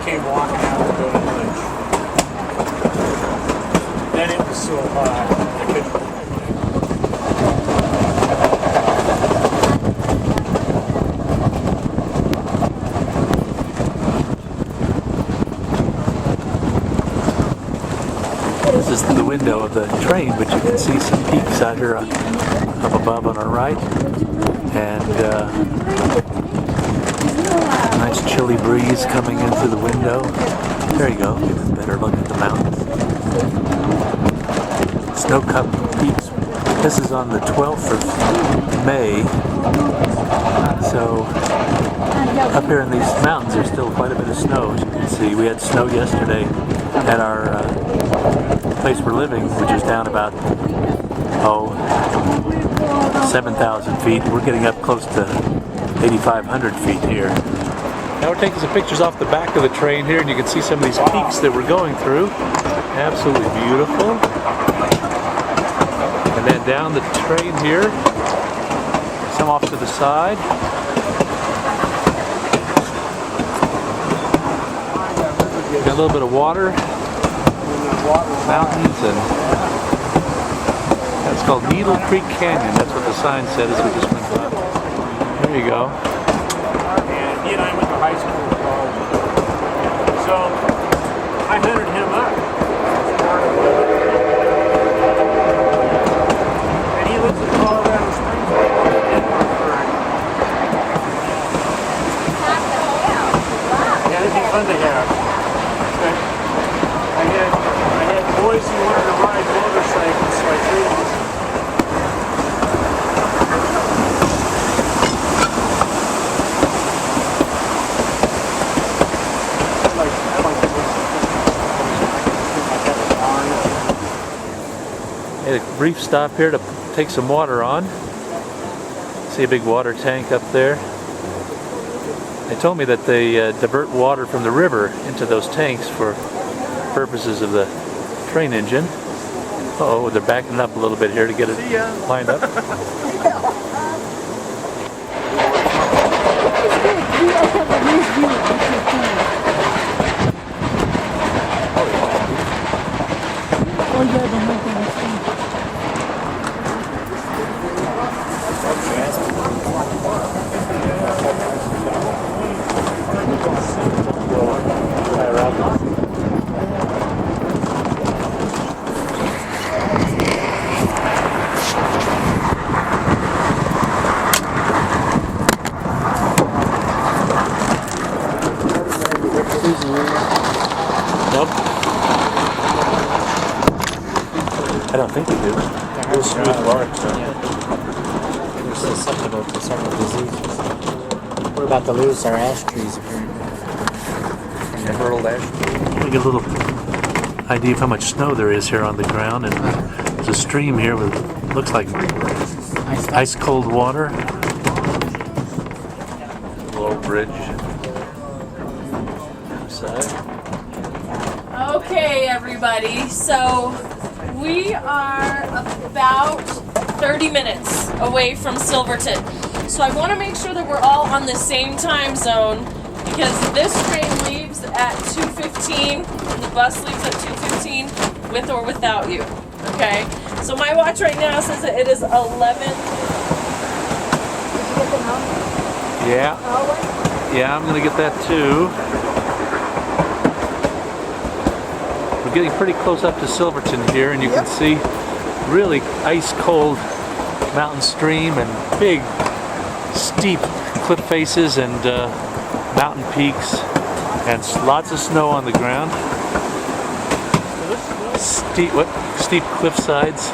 came walking out to go to lunch. Then it was so hot, I couldn't. This is the window of the train, but you can see some peaks out here up above on our right, and nice chilly breeze coming in through the window. There you go, give a better look at the mountains. Snow-capped peaks. This is on the 12th of May, so up here in these mountains there's still quite a bit of snow. As you can see, we had snow yesterday at our place we're living, which is down about 7,000 feet. We're getting up close to 8,500 feet here. Now we're taking some pictures off the back of the train here, and you can see some of these peaks that we're going through. Absolutely beautiful. And then down the train here, some off to the side. Got a little bit of water, mountains, and that's called Needle Creek Canyon. That's what the sign said as we just went by. There you go. And he and I went to high school in college. So I hunted him up. And he lives in Colorado Springs. Yeah, it'd be fun to have. I had boys who wanted to ride motorcycles, so I traded this. Had a brief stop here to take some water on. See a big water tank up there. They told me that they divert water from the river into those tanks for purposes of the train engine. Uh-oh, they're backing up a little bit here to get it lined up. Nope. I don't think we do. Real smooth water, so we're susceptible to several diseases. We're about to lose our ash trees apparently. Emerald ash. We get a little idea of how much snow there is here on the ground, and there's a stream here with looks like ice cold water. Low bridge. Okay, everybody, so we are about 30 minutes away from Silverton. So I want to make sure that we're all on the same time zone, because this train leaves at 2:15 and the bus leaves at 2:15 with or without you. Okay? So my watch right now says that it is 11. Did you get the number? Yeah. Yeah, I'm going to get that too. We're getting pretty close up to Silverton here, and you can see really ice cold mountain stream and big steep cliff faces and mountain peaks, and lots of snow on the ground. Steep cliff sides.